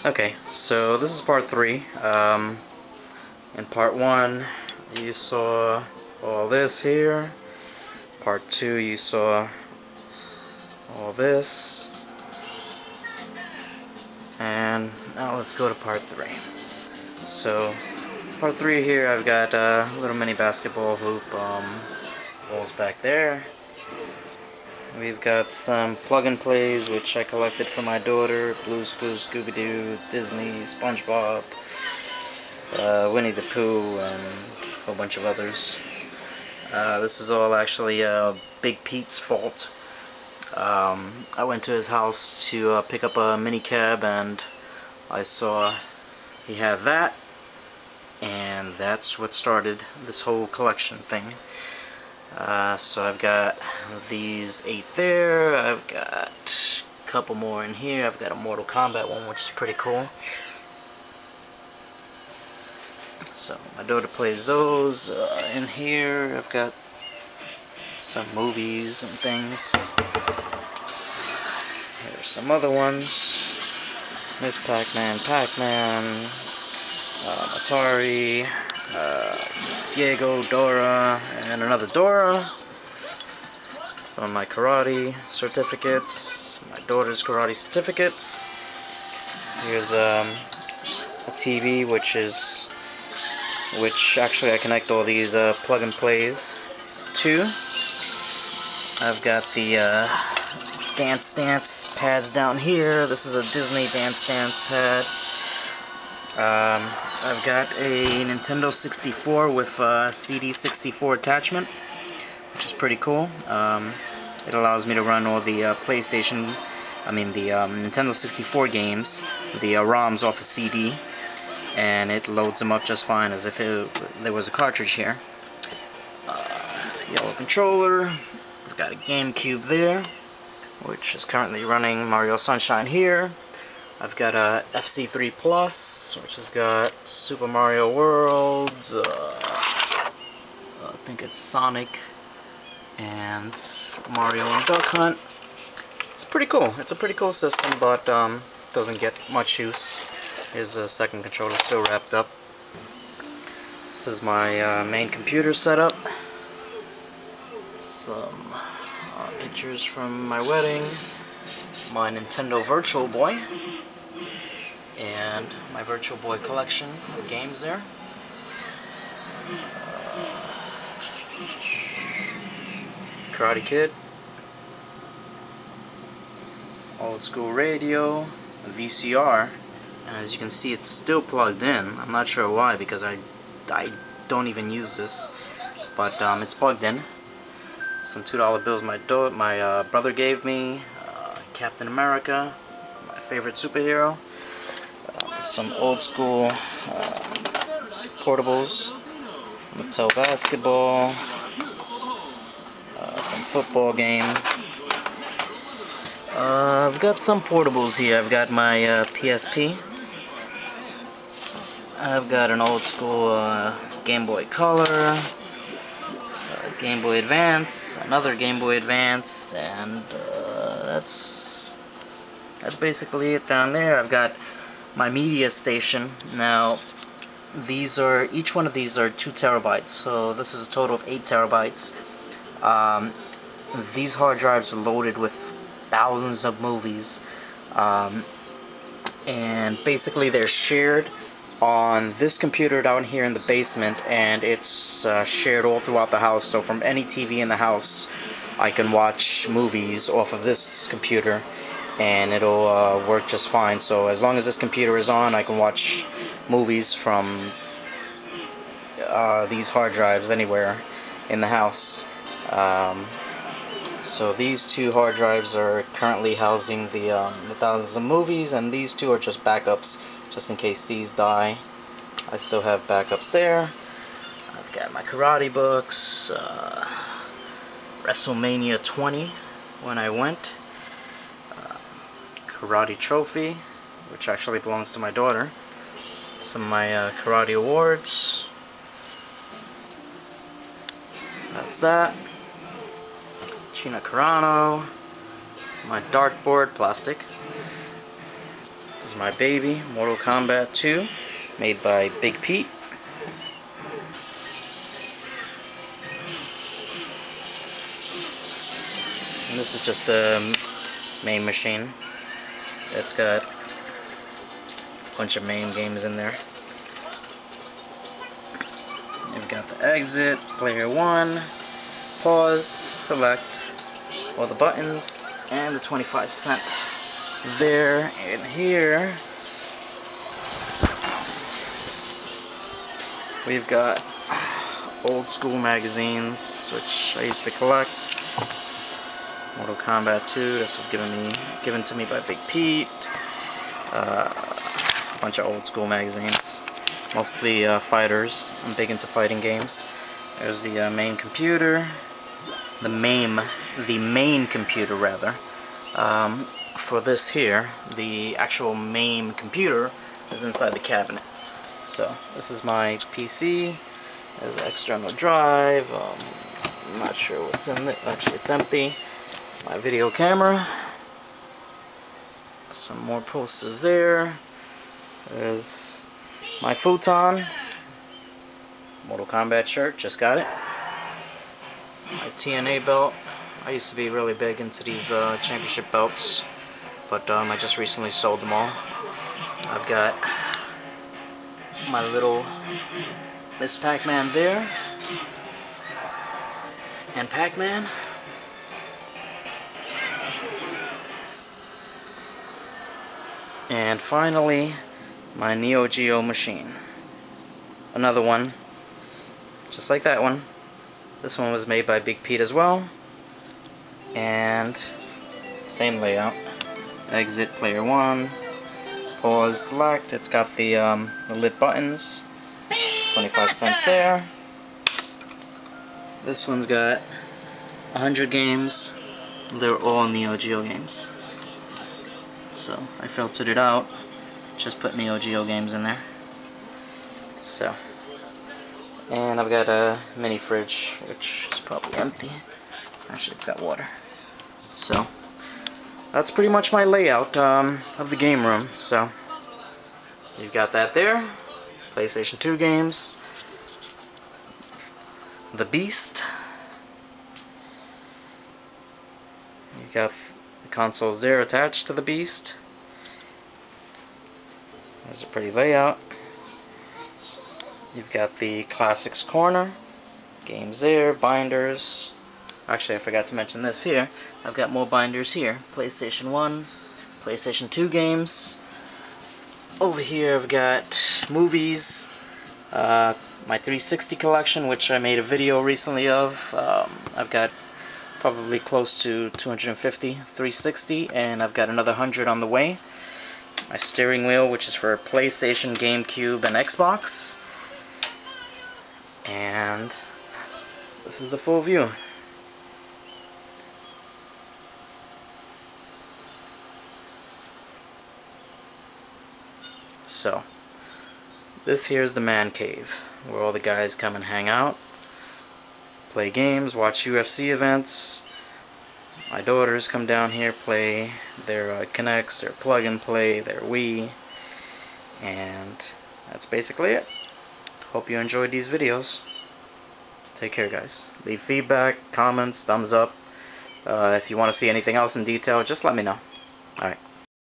Okay, so this is part 3. In part 1, you saw all this here. Part 2, you saw all this. And now let's go to part 3. So, part 3 here, I've got a little mini basketball hoop, balls back there. We've got some plug-and-plays, which I collected for my daughter. Blue's Clues, Scooby-Doo, Disney, SpongeBob, Winnie the Pooh, and a whole bunch of others. This is all actually Big Pete's fault. I went to his house to pick up a minicab, and I saw he had that, and that's what started this whole collection thing. So I've got these 8 there, I've got a couple more in here, I've got a Mortal Kombat one, which is pretty cool. So my daughter plays those. In here I've got some movies and things. Here's some other ones. Miss Pac-Man, Atari, Diego, Dora, and another Dora. Some of my karate certificates, my daughter's karate certificates. Here's a TV, which actually I connect all these plug and plays to. I've got the Dance Dance pads down here. This is a Disney Dance Dance pad. I've got a Nintendo 64 with a CD64 attachment, which is pretty cool. It allows me to run all the Nintendo 64 games, the ROMs off a CD, and it loads them up just fine as if there was a cartridge here. Yellow controller. I've got a GameCube there, which is currently running Mario Sunshine here. I've got a FC3 Plus, which has got Super Mario World, I think it's Sonic, and Mario and Duck Hunt. It's pretty cool. It's a pretty cool system, but doesn't get much use. Here's the second controller still wrapped up. This is my main computer setup. Some pictures from my wedding, my Nintendo Virtual Boy, and my Virtual Boy collection of games there. Karate Kid, old school radio, a VCR, and as you can see it's still plugged in. I'm not sure why, because I don't even use this, but it's plugged in. Some $2 bills my brother gave me, Captain America, my favorite superhero, some old school portables, Mattel basketball, some football game. I've got some portables here. I've got my PSP. I've got an old school Game Boy Color, Game Boy Advance, another Game Boy Advance, and that's basically it down there. I've got my media station. Now, each one of these are 2 terabytes, so this is a total of 8 terabytes. These hard drives are loaded with thousands of movies, and basically they're shared on this computer down here in the basement, and it's shared all throughout the house. So from any TV in the house, I can watch movies off of this computer, and it'll work just fine. So as long as this computer is on, I can watch movies from these hard drives anywhere in the house. So these 2 hard drives are currently housing the thousands of movies, and these 2 are just backups, just in case these die. I still have backups there. I've got my karate books, WrestleMania 20 when I went, karate trophy, which actually belongs to my daughter, some of my karate awards. That's that. Gina Carano, my dartboard, plastic. This is my baby, Mortal Kombat 2, made by Big Pete. And this is just a main machine. It's got a bunch of main games in there. You've got the exit, player 1, pause, select, all the buttons, and the 25-cent there. And here we've got old school magazines, which I used to collect. Mortal Kombat 2, this was given to me by Big Pete. It's a bunch of old school magazines, mostly fighters. I'm big into fighting games. There's the main computer, the main computer rather. For this here, the actual main computer is inside the cabinet. So this is my PC. There's an external drive. I'm not sure what's in it. Actually, it's empty. My video camera. Some more posters there. There's my futon. Mortal Kombat shirt, just got it. My TNA belt. I used to be really big into these championship belts, but I just recently sold them all. I've got my little Miss Pac-Man there, and Pac-Man. And finally, my Neo Geo machine. Another one, just like that one. This one was made by Big Pete as well. And same layout. Exit, player 1, pause, select. It's got the lit buttons. 25 cents there. This one's got 100 games. They're all Neo Geo games. So I filtered it out. Just put Neo Geo games in there. So, and I've got a mini fridge, which is probably empty. Actually, it's got water. So that's pretty much my layout of the game room. So you've got that there. PlayStation 2 games. The Beast. You've got the consoles there attached to the Beast. There's a pretty layout. You've got the Classics corner. Games there, binders. Actually, I forgot to mention this here. I've got more binders here. PlayStation 1, PlayStation 2 games. Over here I've got movies. My 360 collection, which I made a video recently of. I've got probably close to 250 360, and I've got another 100 on the way. My steering wheel, which is for PlayStation, GameCube, and Xbox. And this is the full view. So, this here is the man cave, where all the guys come and hang out, play games, watch UFC events. My daughters come down here, play their Kinects, their plug and play, their Wii, and that's basically it. Hope you enjoyed these videos. Take care, guys. Leave feedback, comments, thumbs up. If you want to see anything else in detail, just let me know. Alright.